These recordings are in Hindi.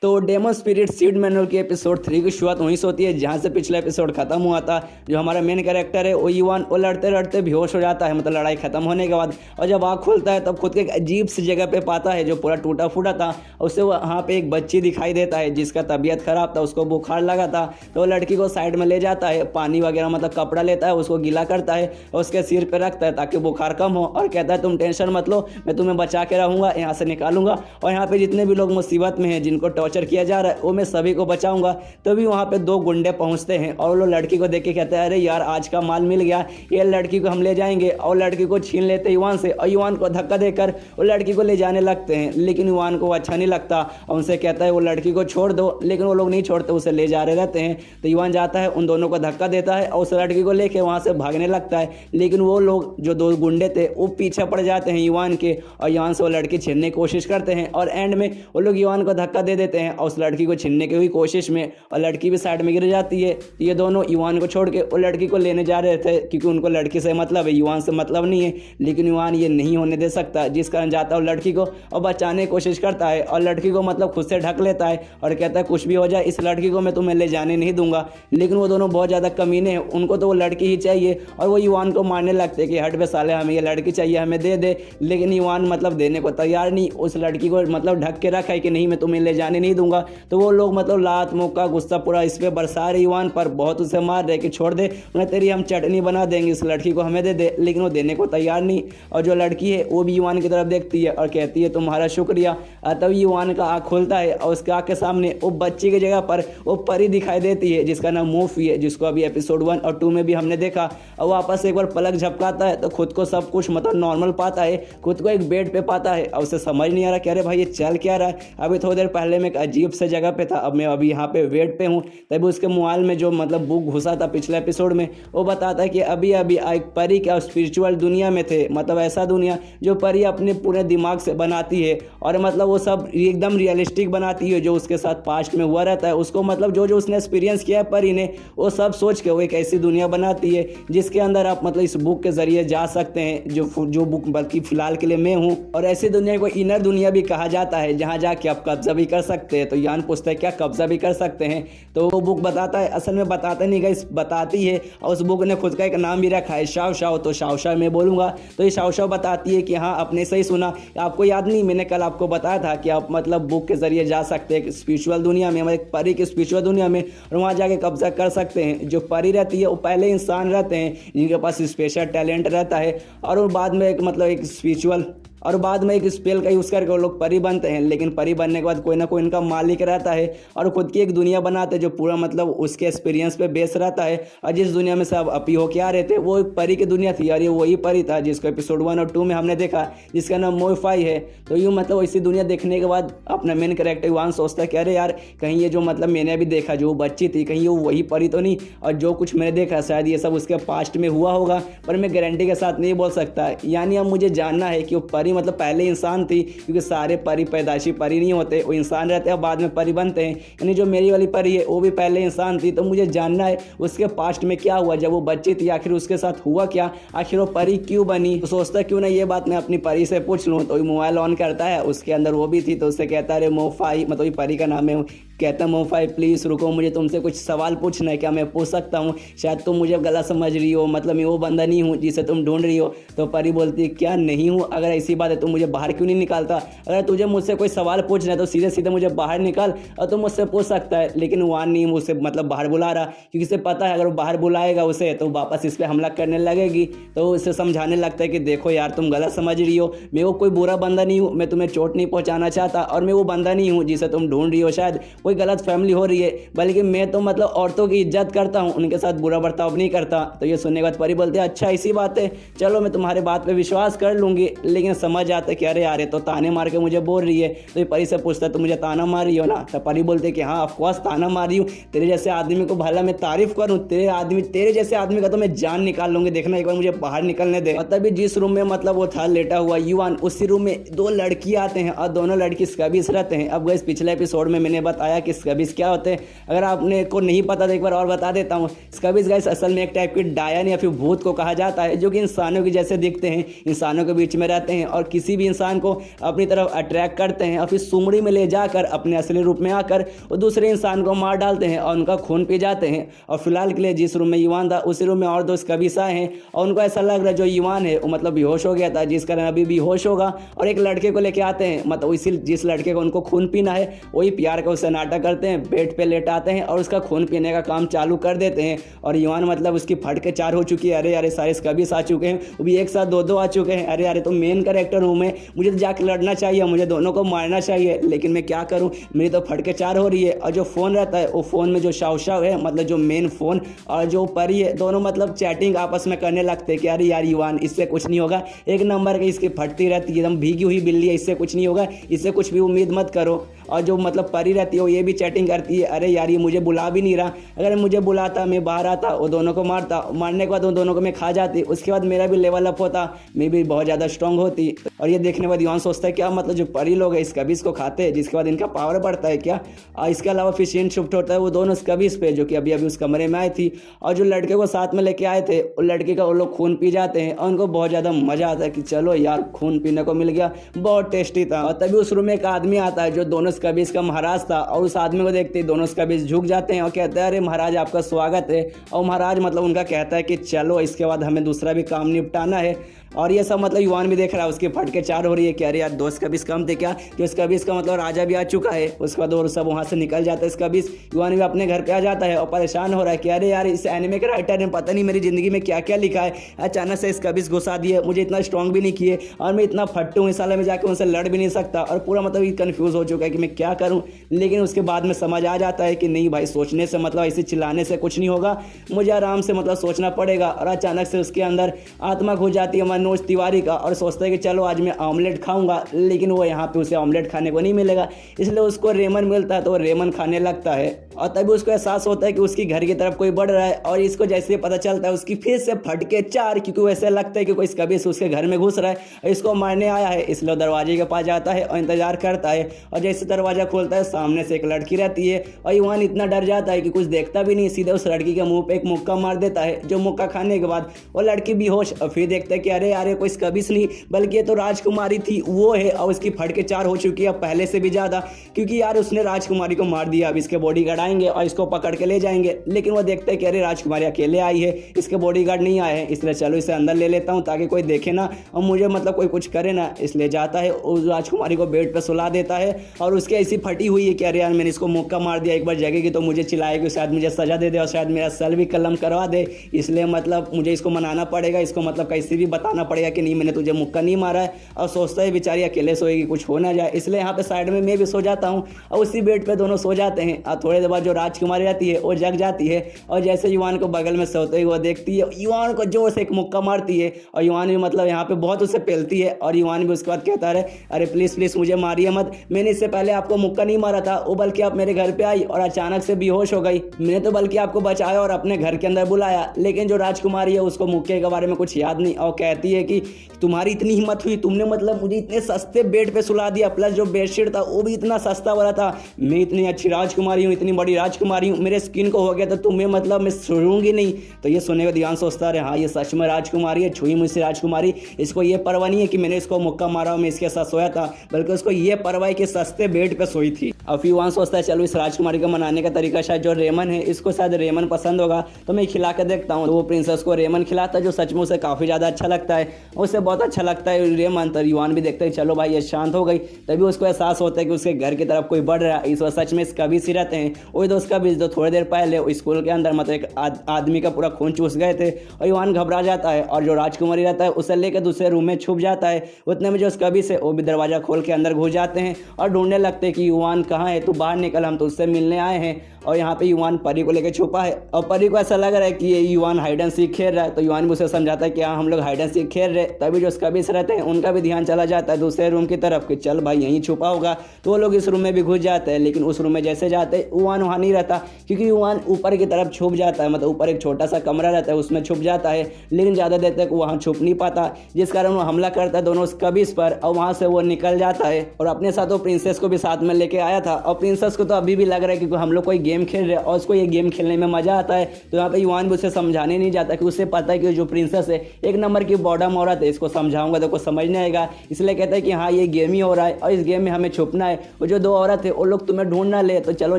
तो डेमन स्पिरिट सीड मैनुअल की एपिसोड 3 की शुरुआत वहीं से होती है जहां से पिछला एपिसोड खत्म हुआ था। जो हमारा मेन कैरेक्टर है वो युवान वो लड़ते लड़ते बेहोश हो जाता है, मतलब लड़ाई खत्म होने के बाद। और जब आँख खुलता है तब खुद के एक अजीब सी जगह पे पाता है जो पूरा टूटा फूटा था। उससे वहाँ पे एक बच्ची दिखाई देता है जिसका तबीयत खराब था, उसको बुखार लगा था। तो वो लड़की को साइड में ले जाता है, पानी वगैरह मतलब कपड़ा लेता है, उसको गीला करता है और उसके सिर पर रखता है ताकि बुखार कम हो। और कहता है तुम टेंशन मत लो, मैं तुम्हें बचा के रहूँगा, यहाँ से निकालूंगा। और यहाँ पे जितने भी लोग मुसीबत में हैं, जिनको टॉर्चर किया जा रहा है, वो मैं सभी को बचाऊंगा। तभी वहाँ पे 2 गुंडे पहुँचते हैं और वो लड़की को देख के कहते हैं अरे यार आज का माल मिल गया, ये लड़की को हम ले जाएंगे। और लड़की को छीन लेते युवान से और युवान को धक्का देकर वो लड़की को ले जाने लगते हैं। लेकिन युवान को अच्छा नहीं लगता और उनसे कहता है वो लड़की को छोड़ दो, लेकिन वो लोग नहीं छोड़ते, उसे ले जा रहे रहते हैं। तो युवान जाता है, उन दोनों को धक्का देता है और उस लड़की को लेके वहाँ से भागने लगता है। लेकिन वो लोग जो 2 गुंडे थे वो पीछे पड़ जाते हैं युवान के और युवान से वो लड़की छीनने की कोशिश करते हैं। और एंड में वो लोग युवान को धक्का दे देते हैं और उस लड़की को छीनने की हुई कोशिश में और लड़की भी साइड में गिर जाती है। ये दोनों युवान को छोड़ के वो लड़की को लेने जा रहे थे क्योंकि उनको लड़की से मतलब है, युवान से मतलब नहीं है। लेकिन युवान ये नहीं होने दे सकता, जिस कारण जाता है लड़की को और बचाने की कोशिश करता है और लड़की को मतलब खुद से ढक लेता है और कहता है कुछ भी हो जाए इस लड़की को मैं तुम्हें ले जाने नहीं दूंगा। लेकिन वो दोनों बहुत ज़्यादा कमीने हैं, उनको तो वो लड़की ही चाहिए और वो युवान को मारने लगते कि हट बे साले, हमें ये लड़की चाहिए, हमें दे दे। लेकिन युवान मतलब देने को तैयार नहीं, उस लड़की को मतलब ढक के रखा है कि नहीं मैं तुम्हें ले जाने नहीं दूंगा। तो वो लोग मतलब लात मुक्का गुस्सा पूरा इस पर बरसा रहे युवान पर, बहुत उसे मार रहे कि छोड़ दे, उन्हें तेरी हम चटनी बना देंगे, इस लड़की को हमें दे दे। लेकिन वो देने को तैयार नहीं। और जो लड़की है वो भी युवान की तरफ देखती है और कहती है तुम्हारा शुक्रिया। तभी युवान का आँख खुलता है और उसके आँख के सामने वो बच्ची की जगह पर वो परी दिखाई देती है जिसका नाम मोफी है, जिसको अभी एपिसोड 1 और 2 में भी हमने देखा। और वापस एक बार पलक झपकाता है तो खुद को सब कुछ मतलब नॉर्मल पाता है, खुद को एक बेड पे पाता है और उसे समझ नहीं आ रहा कि अरे भाई ये चल क्या रहा है। अभी थोड़ी देर पहले मैं एक अजीब से जगह पे था, अब मैं अभी यहाँ पे बेड पे हूँ। तभी उसके मोबाइल में जो मतलब बुक घुसा था पिछले एपिसोड में, वो बताता है कि अभी अभी एक परी क्या स्पिरिचुअल दुनिया में थे, मतलब ऐसा दुनिया जो परी अपने पूरे दिमाग से बनाती है और मतलब वो सब एकदम रियलिस्टिक बनाती है। जो उसके साथ पास्ट में हुआ रहता है उसको मतलब जो जो उसने एक्सपीरियंस किया है परी ने, वो सब सोच के वो एक ऐसी दुनिया बनाती है जिसके अंदर आप मतलब इस बुक के जरिए जा सकते हैं। जो बुक बल्कि फिलहाल के लिए मैं हूँ, और ऐसी दुनिया को इनर दुनिया भी कहा जाता है जहाँ जाके आप कब्जा भी कर सकते हैं। तो यान पूछता है क्या कब्जा भी कर सकते हैं? तो वो बुक बताता है, असल में बताता नहीं गाइस, बताती है। और उस बुक ने खुद का एक नाम भी रखा है शाव शाव, तो शाव शाव मैं बोलूँगा। तो ये शाव शाव बताती है कि हाँ आपने सही सुना, आपको याद नहीं मैंने कल आपको बताया था कि आप मतलब बुक के जरिए जा सकते हैं स्पिरिचुअल दुनिया में, मतलब परी की स्पिरिचुअल दुनिया में, और वहाँ जाके कब्जा कर सकते हैं। जो परी रहती है वो पहले इंसान रहते हैं जिनके पास स्पेशल टैलेंट रहता है और वो बाद में एक मतलब एक स्पिरिचुअल और बाद में एक स्पेल का यूज़ करके वो लोग परी बनते हैं। लेकिन परी बनने के बाद कोई ना कोई इनका मालिक रहता है और खुद की एक दुनिया बनाते हैं जो पूरा मतलब उसके एक्सपीरियंस पे बेस रहता है। और जिस दुनिया में सब अपी होके आ रहे थे वो एक परी की दुनिया थी और ये वही परी था जिसको एपिसोड 1 और 2 में हमने देखा, जिसका नाम मोफाई है। तो यूँ मतलब इसी दुनिया देखने के बाद अपना मेन कैरेक्टर युवान सोचता है कि अरे यार कहीं ये जो मतलब मैंने अभी देखा जो बच्ची थी, कहीं वो वही परी तो नहीं, और जो कुछ मैंने देखा शायद ये सब उसके पास्ट में हुआ होगा, पर मैं गारंटी के साथ नहीं बोल सकता। यानी अब मुझे जानना है कि वो परी मतलब पहले इंसान थी, क्योंकि सारे परी पैदाशी परी नहीं होते, वो इंसान रहते हैं बाद में परी बनते हैं। यानी जो मेरी वाली परी है वो भी पहले इंसान थी। तो मुझे जानना है उसके पास्ट में क्या हुआ, जब वो बच्ची थी आखिर उसके साथ हुआ क्या, आखिर वो परी क्यों बनी। तो सोचता क्यों ना ये बात मैं अपनी परी से पूछ लूँ। तो मोबाइल ऑन करता है, उसके अंदर वो भी थी। तो उससे कहता है मोफाई, मतलब ये परी का नाम है। कहता मोफाई प्लीज़ रुको, मुझे तुमसे कुछ सवाल पूछना है, क्या मैं पूछ सकता हूँ? शायद तुम मुझे गलत समझ रही हो, मतलब मैं वो बंदा नहीं हूँ जिसे तुम ढूंढ रही हो। तो परी बोलती है क्या नहीं हूँ? अगर ऐसी बात है तो मुझे बाहर क्यों नहीं निकालता? अगर तुझे मुझसे कोई सवाल पूछना है तो सीधे सीधे मुझे बाहर निकाल और तुम मुझसे पूछ सकता है। लेकिन वान नहीं मुझसे मतलब बाहर बुला रहा, क्योंकि उसे पता है अगर वो बाहर बुलाएगा उसे तो वापस इस पर हमला करने लगेगी। तो उसे समझाने लगता है कि देखो यार तुम गलत समझ रही हो, मैं वो कोई बुरा बंदा नहीं हूँ, मैं तुम्हें चोट नहीं पहुँचाना चाहता, और मैं वो बंदा नहीं हूँ जिसे तुम ढूंढ रही हो। शायद कोई गलत फैमिली हो रही है, बल्कि मैं तो मतलब औरतों की इज्जत करता हूँ, उनके साथ बुरा बर्ताव नहीं करता। तो ये सुनने के बाद परी बोलती है अच्छा इसी बात है, चलो मैं तुम्हारे बात पे विश्वास कर लूँगी। लेकिन समझ आता है कि अरे यार तो ताने मार के मुझे बोल रही है। तो ये परी से पूछता है तो मुझे ताना मार रही हो ना? तो परी बोलते है कि हाँ ऑफकोर्स ताना मार रही हूँ, तेरे जैसे आदमी को भला मैं तारीफ करूँ? तेरे जैसे आदमी का तो मैं जान निकाल लूँगी, देखना एक बार मुझे बाहर निकलने दे। और तभी जिस रूम में मतलब वो था लेटा हुआ युवान, उसी रूम में 2 लड़की आते हैं और दोनों लड़की स्कैबिस रहते हैं। अब गए पिछले एपिसोड में मैंने बताया कि स्कैबिस क्या होते हैं। अगर आपने को नहीं पता तो एक बार और बता देता हूँ। स्कैबिस गाइस असल में एक टाइप की डायन या फिर भूत को कहा जाता है, जो कि इंसानों के जैसे दिखते हैं, इंसानों के बीच में रहते हैं और किसी भी इंसान को अपनी तरफ अट्रैक्ट करते हैं और फिर सुमड़ी में ले जाकर अपने असली रूप में आकर वो दूसरे इंसान को मार डालते हैं और उनका खून पी जाते हैं। और फिलहाल के लिए जिस रूम में युवान था उसी रूम में और दो स्कैबिस आए हैं और उनको ऐसा लग रहा है जो युवान है वो मतलब बेहोश हो गया था, जिस कारण अभी बेहोश होगा, और एक लड़के को लेके आते हैं, मतलब इसी जिस लड़के को उनको खून पीना है वही प्यार का उससे नाटक करते हैं, बेड पे लेटाते हैं और उसका खून पीने का काम चालू कर देते हैं। और युवान मतलब उसकी फट के 4 हो चुकी है। अरे अरे सारे स्कैबिस आ चुके हैं, वो भी एक साथ 2-2 आ चुके हैं। अरे अरे तो मेन कैरेक्टर हूँ मैं, मुझे तो जाके लड़ना चाहिए, मुझे दोनों को मारना चाहिए, लेकिन मैं क्या करूँ, मेरी तो फट के 4 हो रही है। और जो फ़ोन रहता है वो फ़ोन में जो शाव है, मतलब जो मेन फ़ोन और जो परी है, दोनों मतलब चैटिंग आपस में करने लगते हैं कि अरे यार युवान इससे कुछ नहीं होगा, एक नंबर की इसकी फटती रहती है, एकदम भीगी हुई बिल्ली है, इससे कुछ नहीं होगा, इससे कुछ भी उम्मीद मत करो। और जो मतलब परी रहती है वो ये भी चैटिंग करती है, अरे यार ये मुझे बुला भी नहीं रहा, अगर मुझे बुलाता मैं बाहर आता वो दोनों को मारता, मारने के बाद उन दोनों को मैं खा जाती, उसके बाद मेरा भी लेवल अप होता, मैं भी बहुत ज़्यादा स्ट्रांग होती। और ये देखने के बाद युवान सोचता है क्या मतलब जो परी लोग हैं स्कैबिस को खाते हैं जिसके बाद इनका पावर बढ़ता है क्या। और इसके अलावा फिर सीन शिफ्ट होता है वो दोनों स्कैबिस पे जो कि अभी अभी उस कमरे में आई थी, और जो लड़के को साथ में लेके आए थे उस लड़के का वो लोग खून पी जाते हैं और उनको बहुत ज़्यादा मज़ा आता है कि चलो यार खून पीने को मिल गया, बहुत टेस्टी था। और तभी उस रूम में एक आदमी आता है जो दोनों स्कैबिस का महाराज था, और उस आदमी को देखते ही दोनों स्कैबिस झुक जाते हैं और कहते हैं अरे महाराज आपका स्वागत है। और महाराज मतलब उनका कहता है कि चलो इसके बाद हमें दूसरा भी काम निपटाना है। और ये सब मतलब युवान भी देख रहा है, उसकी फट के 4 हो रही है कि अरे यार 2 स्कैबिस कम थे क्या, जो स्कैबिस का मतलब राजा भी आ चुका है। उसके बाद और सब वहाँ से निकल जाता है स्कैबिस, युवान भी अपने घर पे आ जाता है और परेशान हो रहा है कि अरे यार इस एनिमे के राइटर ने पता नहीं मेरी ज़िंदगी में क्या क्या लिखा है, अचानक से स्कैबिस घुसा दिए, मुझे इतना स्ट्रॉन्ग भी नहीं किए और मैं इतना फट्टू हूँ, इस साल में जाकर उनसे लड़ भी नहीं सकता, और पूरा मतलब कन्फ्यूज़ हो चुका है कि मैं क्या करूँ। लेकिन उसके बाद में समझ आ जाता है कि नहीं भाई सोचने से मतलब ऐसे चिल्लाने से कुछ नहीं होगा, मुझे आराम से मतलब सोचना पड़ेगा। और अचानक से उसके अंदर आत्मा खो जाती है मनोज तिवारी का और सोचता है कि चलो आज मैं ऑमलेट खाऊंगा, लेकिन वो यहाँ पे उसे ऑमलेट खाने को नहीं मिलेगा, इसलिए उसको रेमन मिलता है तो वो रेमन खाने लगता है। और तभी उसको एहसास होता है कि उसकी घर की तरफ कोई बढ़ रहा है, और इसको जैसे पता चलता है उसकी फिर से फट के 4, क्योंकि वैसे लगता है कि कोई स्कैबिस उसके घर में घुस रहा है और इसको मारने आया है, इसलिए दरवाजे के पास जाता है और इंतजार करता है। और जैसे दरवाजा खोलता है सामने से एक लड़की रहती है और युवान इतना डर जाता है कि कुछ देखता भी नहीं, सीधे उस लड़की के मुंह पे एक मुक्का मार देता है, जो मुक्का खाने के बाद वो लड़की बेहोश। और फिर देखता है कि अरे यार कोई स्कैबिस नहीं बल्कि ये तो राजकुमारी थी, वो है, और उसकी फट के 4 हो चुकी है पहले से भी ज़्यादा, क्योंकि यार उसने राजकुमारी को मार दिया। अब इसके बॉडीगार्ड आएंगे और इसको पकड़ के ले जाएंगे, लेकिन वो देखते हैं कि अरे राजकुमारी अकेले आई है, इसके बॉडीगार्ड नहीं आए हैं, इसलिए चलो इसे अंदर ले लेता हूँ ताकि कोई देखे ना और मुझे मतलब कोई कुछ करे ना। इसलिए जाता है उस राजकुमारी को बेड पर सुला देता है और उसके ऐसी फटी हुई है कि अरे यार मैंने इसको मुक्का मार दिया, एक बार जगेगी तो मुझे चिल्लाएगी, शायद मुझे सजा दे दे और शायद मेरा सर भी कलम करवा दे, इसलिए मतलब मुझे इसको मनाना पड़ेगा, इसको मतलब कैसे भी बताना पड़ेगा कि नहीं मैंने तुझे मुक्का नहीं मारा है। और सोचता है बेचारी अकेले सोएगी कुछ हो ना जाए, इसलिए यहाँ पे साइड में मैं भी सो जाता हूँ और उसी बेड पे दोनों सो जाते हैं। और थोड़ी देर बाद जो राजकुमारी रहती है वो जग जाती है और जैसे युवान को बगल में सोते हुए वो देखती है, युवान को जोर से एक मुक्का मारती है और युवान भी मतलब यहाँ पे बहुत उसे पेलती है। और युवान भी उसके बाद कहता है अरे प्लीज़ प्लीज़ मुझे मारिए मत, मैंने इससे पहले आपको मुक्का नहीं मारा था, वो बल्कि आप मेरे घर पे आई और अचानक से बेहोश हो गई, मैंने तो बल्कि आपको बचाया और अपने घर के अंदर बुलाया। लेकिन जो राजकुमारी है उसको मुक्के के बारे में कुछ याद नहीं और कहती है कि तुम्हारी इतनी हिम्मत हुई, तुमने मतलब मुझे इतने सस्ते बेड पे सुला दिया, प्लस जो बेडशीट था वो भी इतना सस्ता वाला था, मैं इतनी अच्छी राजकुमारी हूँ, इतनी बड़ी राजकुमारी हूँ, मेरे स्किन को हो गया तो तुम्हें मतलब मैं छोड़ूंगी नहीं। तो ये सुनने का ध्यान सोचता है हाँ ये सच में राजकुमारी है, छुई मुझसे राजकुमारी, इसको ये परवाह नहीं है कि मैंने इसको मुक्का मारा मैं इसके साथ सोया था, बल्कि उसको ये परवाह है कि सस्ते बेड पे सोई थी। और फिर वहाँ सोचता है चलो इस राजकुमारी को मनाने का तरीका शायद जो रेमन है इसको शायद रेमन पसंद होगा तो मैं खिला कर देखता हूँ। तो वो प्रिंसेस को रेमन खिलाता है जो सच में उसे काफ़ी ज़्यादा अच्छा लगता है, उसे बहुत अच्छा लगता है रेमन। तो युवान भी देखते हैं चलो भाई ये शांत हो गई, तभी उसको एहसास होता है कि उसके घर की तरफ कोई बढ़ रहा है, इस वक्त सच में स्कैबिस ही रहते हैं, वही दोस्त स्कैबिस जो थोड़ी देर पहले स्कूल के अंदर मतलब एक आदमी का पूरा खून चूस गए थे। और युवान घबरा जाता है और जो राजकुमारी रहता है उसे लेकर दूसरे रूम में छुप जाता है। उतने में जो स्कैबिस है वो भी दरवाजा खोल के अंदर घुस जाते हैं और ढूंढने लगते हैं कि युवान कहाँ है, तू बाहर निकल, हम तो उससे मिलने आए हैं। और यहाँ पे युवान परी को लेकर छुपा है और परी को ऐसा लग रहा है कि ये युवान हाइड एंड सीक खेल रहा है। तो युवान भी उसे समझाता है कि हाँ हम लोग हाइड एंड सीक खेल रहे। तभी जो स्कबिस रहते हैं उनका भी ध्यान चला जाता है दूसरे रूम की तरफ कि चल भाई यहीं छुपा होगा। तो वो लोग इस रूम में भी घुस जाते हैं, लेकिन उस रूम में जैसे जाते हैं युवान वहाँ नहीं रहता, क्योंकि युवान ऊपर की तरफ छुप जाता है। मतलब ऊपर एक छोटा सा कमरा रहता है उसमें छुप जाता है, लेकिन ज़्यादा देर तक वहाँ छुप नहीं पाता, जिस कारण वो हमला करता है दोनों स्कबिस पर और वहाँ से वो निकल जाता है। और अपने साथ वो प्रिंसेस को भी साथ में लेके आया था और प्रिंसेस को तो अभी भी लग रहा है कि हम लोग कोई गेम खेल रहे हैं और उसको ये गेम खेलने में मजा आता है। तो यहाँ पे युवान भी उसे समझाने नहीं जाता कि उसे पता है कि जो प्रिंसेस है एक नंबर की बॉडम औरत है, इसको समझाऊंगा तो कुछ समझ नहीं आएगा, इसलिए कहता है कि हाँ ये गेम ही हो रहा है और इस गेम में हमें छुपना है। वो जो दो औरत है वो लोग तुम्हें ढूंढ ना ले तो चलो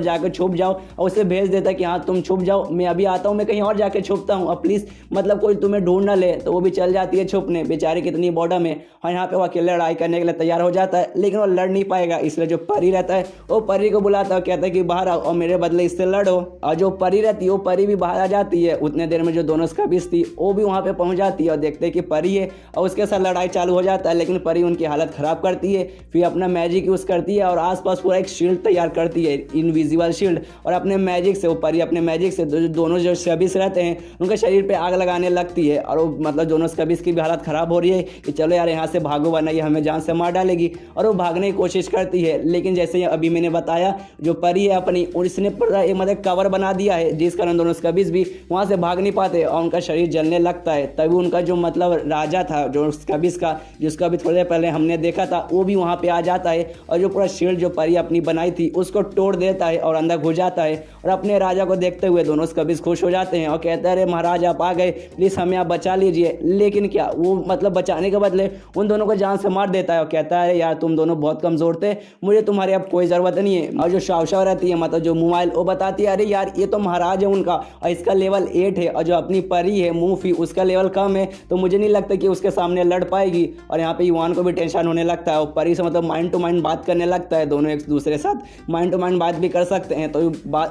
जाकर छुप जाओ, और उसे भेज देता है कि हाँ तुम छुप जाओ, मैं अभी आता हूँ, मैं कहीं और जाके छुपता हूँ, और प्लीज़ मतलब कोई तुम्हें ढूंढ ना ले। तो वो भी चल जाती है छुपने, बेचारी कितनी बॉडम है। और यहाँ पे वो अकेले लड़ाई करने के लिए तैयार हो जाता है, लेकिन वो लड़ नहीं पाएगा, इसलिए जो परी रहता है वो परी को बुलाता है, कहता है कि बाहर आओ और मेरे बदले इससे लड़ो। और जो परी रहती है वो परी भी बाहर आ जाती है। उतने देर में जो दोनों स्कबिस थी वो भी वहाँ पे पहुँच जाती है और देखते हैं कि परी है और उसके साथ लड़ाई चालू हो जाता है, लेकिन परी उनकी हालत ख़राब करती है। फिर अपना मैजिक यूज़ करती है और आसपास पूरा एक शील्ड तैयार करती है, इनविजिबल शील्ड, और अपने मैजिक से वो परी अपने मैजिक से दोनों जो स्कबिस रहते हैं उनके शरीर पे आग लगाने लगती है। और वो मतलब दोनों स्कबिस की भी हालत ख़राब हो रही है कि चलो यार यहाँ से भागो वरना ये हमें जान से मार डालेगी। और वो भागने की कोशिश करती है, लेकिन जैसे अभी मैंने बताया जो परी है अपनी उसने मतलब कवर बना दिया है, जिस कारण दोनों स्कबिस भी वहाँ से भाग नहीं पाते और उनका शरीर जलने लगता है। तभी उनका जो मतलब राजा था जो स्कबिस का, जिसका भी थोड़ी देर पहले हमने देखा था, वो भी वहाँ पे आ जाता है और जो पूरा शील्ड जो परी अपनी बनाई थी उसको तोड़ देता है और अंदर घुस जाता है। और अपने राजा को देखते हुए दोनों स्कबिस खुश हो जाते हैं और कहते हैं अरे महाराज आप आ गए, प्लीज़ हमें आप बचा लीजिए। लेकिन क्या वो मतलब बचाने के बदले उन दोनों को जान से मार देता है और कहता है यार तुम दोनों बहुत कमज़ोर थे, मुझे तुम्हारी अब कोई ज़रूरत नहीं है। और जो शावशाव रहती है मतलब जो मोबाइल, वो बताती है अरे यार ये तो महाराज है उनका और इसका लेवल 8 है, और जो अपनी परी है मूफी उसका लेवल कम है, तो मुझे नहीं लगता कि उसके सामने लड़ पाएगी। और यहाँ पे युवान को भी टेंशन होने लगता है और परी से मतलब माइंड टू माइंड बात करने लगता है, दोनों एक दूसरे साथ माइंड टू माइंड बात भी कर सकते हैं। तो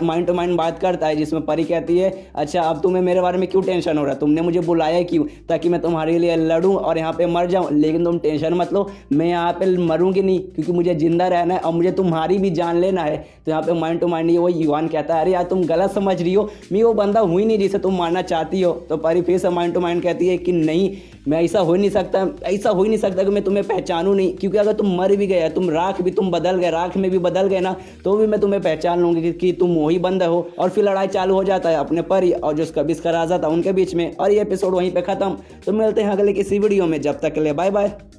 माइंड टू माइंड बात करता है, जिसमें परी कहती है अच्छा अब तुम्हें मेरे बारे में क्यों टेंशन हो रहा है, तुमने मुझे बुलाया क्यों, ताकि मैं तुम्हारे लिए लड़ूं और यहाँ पे मर जाऊं, लेकिन तुम टेंशन मत लो, मैं यहाँ पे मरूंगी नहीं क्योंकि मुझे जिंदा रहना है और मुझे तुम्हारी भी जान लेना है। तो यहाँ पे माइंड टू माइंड ये वो युवान कहता है अरे यार तुम गलत समझ रही हो, मैं वो बंदा हुई नहीं जिसे तुम मारना चाहती हो। तो परी फिर से माइंड टू माइंड कहती है कि नहीं मैं ऐसा हो नहीं सकता, ऐसा हो ही नहीं सकता कि मैं तुम्हें पहचानूं नहीं, क्योंकि अगर तुम मर भी गए, तुम राख भी तुम बदल गए, राख में भी बदल गए ना, तो भी मैं तुम्हें पहचान लूंगी कि तुम वही बंदा हो। और फिर लड़ाई चालू हो जाता है अपने परी और जो स्कबिस का राजा था उनके बीच में, और ये एपिसोड वहीं पे खत्म। तो मिलते हैं अगले किसी वीडियो में, जब तक के लिए बाय बाय।